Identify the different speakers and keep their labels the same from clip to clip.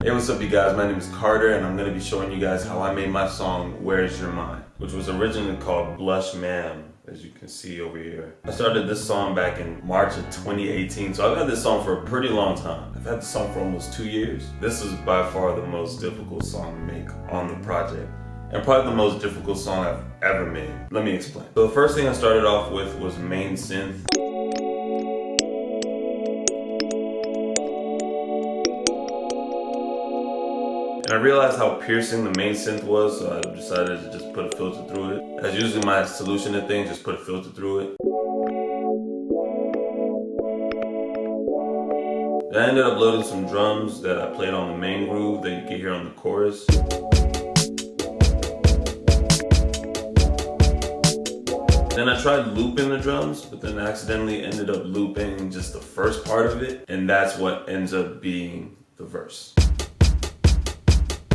Speaker 1: Hey, what's up you guys? My name is Carter and I'm going to be showing you guys how I made my song Where's Your Mind, which was originally called Blush Ma'am, as you can see over here. I started this song back in March of 2018, so I've had this song for a pretty long time. I've had this song for almost 2 years. This is by far the most difficult song to make on the project, and probably the most difficult song I've ever made. Let me explain. So the first thing I started off with was main synth. And I realized how piercing the main synth was, so I decided to just put a filter through it. That's usually my solution to things, just put a filter through it. Then I ended up loading some drums that I played on the main groove that you can hear on the chorus. Then I tried looping the drums, but then I accidentally ended up looping just the first part of it, and that's what ends up being the verse.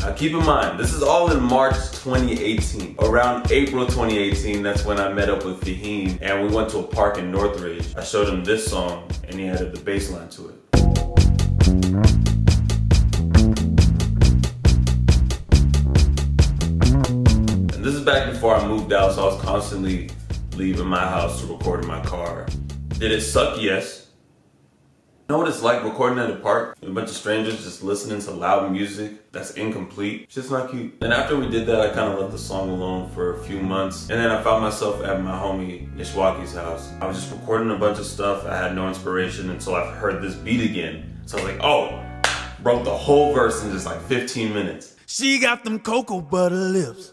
Speaker 1: Now keep in mind, this is all in March 2018. Around April 2018, that's when I met up with Fahim and we went to a park in Northridge. I showed him this song and he added the bass line to it. And this is back before I moved out, so I was constantly leaving my house to record in my car. Did it suck? Yes. You know what it's like recording at a park with a bunch of strangers just listening to loud music that's incomplete? It's just not cute. And after we did that, I kind of left the song alone for a few months. And then I found myself at my homie Ishwaki's house. I was just recording a bunch of stuff. I had no inspiration until I heard this beat again. So I was like, oh, wrote the whole verse in just like 15 minutes.
Speaker 2: She got them cocoa butter lips,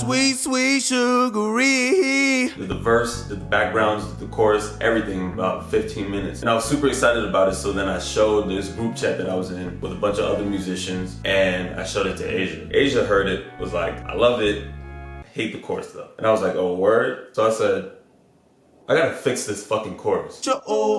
Speaker 2: sweet, sweet, sugary.
Speaker 1: Did the verse, did the backgrounds, did the chorus, everything in about 15 minutes. And I was super excited about it, so then I showed this group chat that I was in with a bunch of other musicians, and I showed it to Asia. Asia heard it, was like, I love it, hate the chorus though. And I was like, oh, word? So I said, I gotta fix this fucking chorus.
Speaker 2: Oh,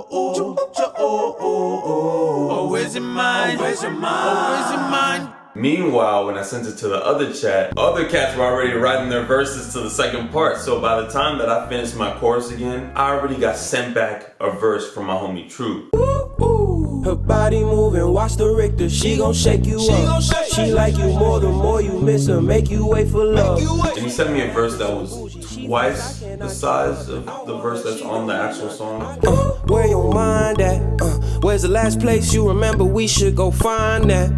Speaker 2: where's your mind? Where's your mind? Oh, where's your mind?
Speaker 1: Meanwhile, when I sent it to the other chat, other cats were already writing their verses to the second part. So by the time that I finished my chorus again, I already got sent back a verse from my homie True.
Speaker 3: Her body moving, watch the Richter, she gon' shake you up. She like you more, the more you miss her, make you wait for love.
Speaker 1: And he sent me a verse that was twice the size of the verse that's on the actual song.
Speaker 3: Where your mind at? Where's the last place you remember we should go find that?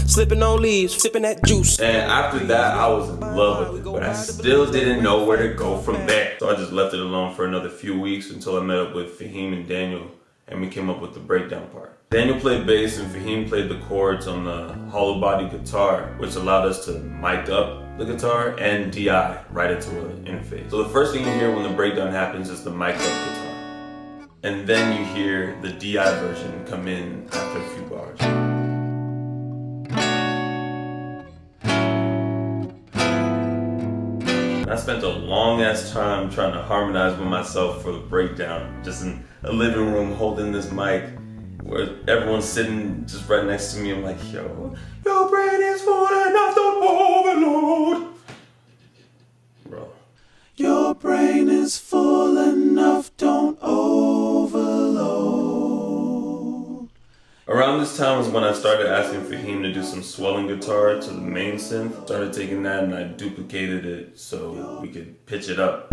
Speaker 3: Slipping on leaves, sipping that juice.
Speaker 1: And after that, I was in love with it, but I still didn't know where to go from there. So I just left it alone for another few weeks until I met up with Fahim and Daniel, and we came up with the breakdown part. Daniel played bass and Fahim played the chords on the hollow body guitar, which allowed us to mic up the guitar and DI right into an interface. So the first thing you hear when the breakdown happens is the mic up guitar. And then you hear the DI version come in after a few bars. I spent a long ass time trying to harmonize with myself for the breakdown, just in a living room holding this mic where everyone's sitting just right next to me. I'm like, yo, your brain is full enough, don't overload. Bro.
Speaker 2: Your brain is full enough, don't overload.
Speaker 1: Around this time was when I started asking Fahim to do some swelling guitar to the main synth. Started taking that and I duplicated it so we could pitch it up.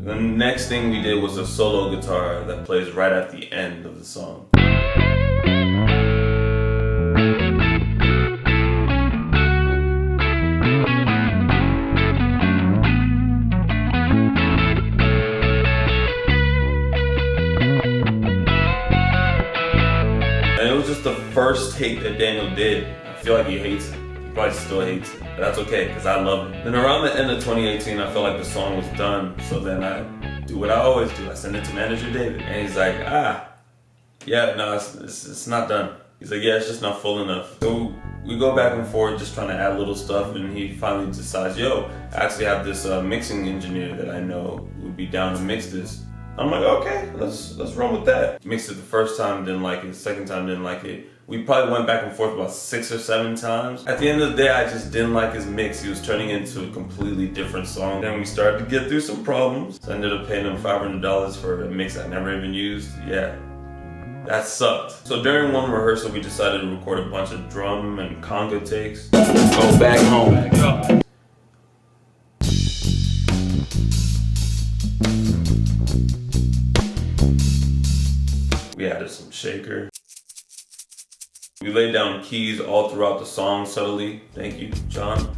Speaker 1: The next thing we did was a solo guitar that plays right at the end of the song. And it was just the first take that Daniel did. I feel like he hates it. He probably still hates it, but that's okay, because I love it. Then around the end of 2018, I felt like the song was done, so then I do what I always do. I send it to manager David, and he's like, yeah, no, it's not done. He's like, yeah, it's just not full enough. So we go back and forth just trying to add little stuff, and he finally decides, yo, I actually have this mixing engineer that I know would be down to mix this. I'm like, okay, let's run with that. Mixed it the first time, didn't like it. The second time, didn't like it. We probably went back and forth about 6 or 7 times. At the end of the day, I just didn't like his mix. He was turning into a completely different song. Then we started to get through some problems. So I ended up paying him $500 for a mix I never even used. Yeah, that sucked. So during one rehearsal, we decided to record a bunch of drum and conga takes.
Speaker 3: Go back home.
Speaker 1: We added some shaker. We laid down keys all throughout the song subtly. Thank you, John.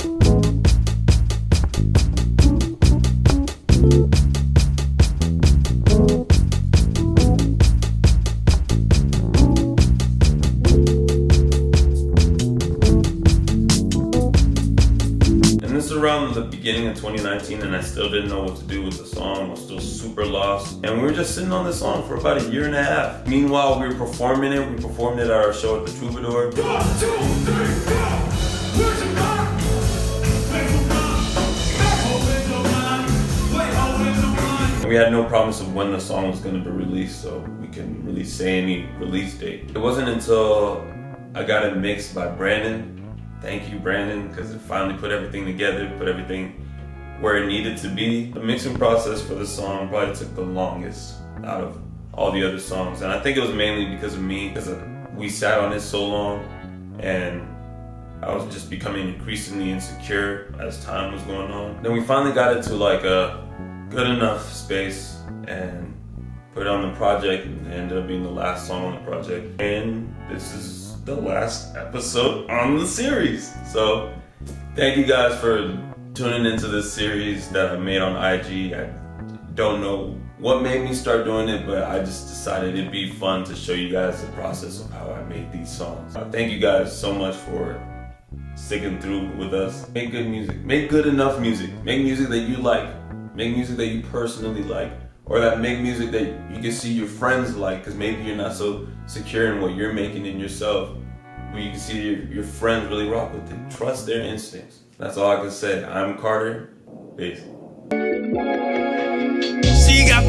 Speaker 1: And this is around the beginning of 2019, and I still didn't know what to do with the song. I was still super lost. And we were just sitting on this song for about 1.5 years. Meanwhile, we were performing it. We performed it at our show at the Troubadour. 1, 2, 3, 4. Where's your mind? And we had no promise of when the song was going to be released, so we couldn't really say any release date. It wasn't until I got it mixed by Brandon. Thank you, Brandon, because it finally put everything together, put everything where it needed to be. The mixing process for the song probably took the longest out of all the other songs, and I think it was mainly because of me, because we sat on it so long, and I was just becoming increasingly insecure as time was going on. Then we finally got it to like a good enough space and put it on the project, and it ended up being the last song on the project. And this is the last episode on the series. So thank you guys for tuning into this series that I made on IG. I don't know what made me start doing it, but I just decided it'd be fun to show you guys the process of how I made these songs. Thank you guys so much for sticking through with us. Make good music. Make good enough music. Make music that you like. Make music that you personally like. Or that make music that you can see your friends like, because maybe you're not so secure in what you're making in yourself, but you can see your friends really rock with it. Trust their instincts. That's all I can say. I'm Carter. Peace.
Speaker 2: She got